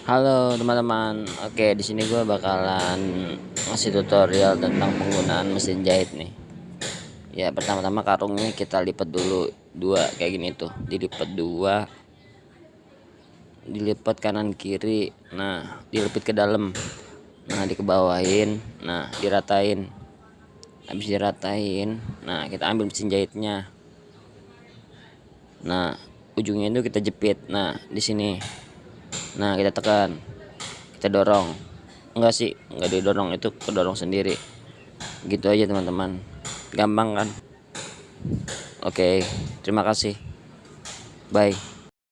Halo teman-teman, oke di sini gue bakalan ngasih tutorial tentang penggunaan mesin jahit nih. Ya pertama-tama karungnya kita lipat dulu dua kayak gini tuh, dilipat dua, dilipat kanan kiri, nah dilipit ke dalam, nah dikebawahin, nah diratain, habis diratain, nah kita ambil mesin jahitnya, nah ujungnya itu kita jepit, nah di sini. Nah kita tekan, kita dorong, enggak didorong, itu kedorong sendiri gitu aja teman-teman, gampang kan? Oke, terima kasih, bye.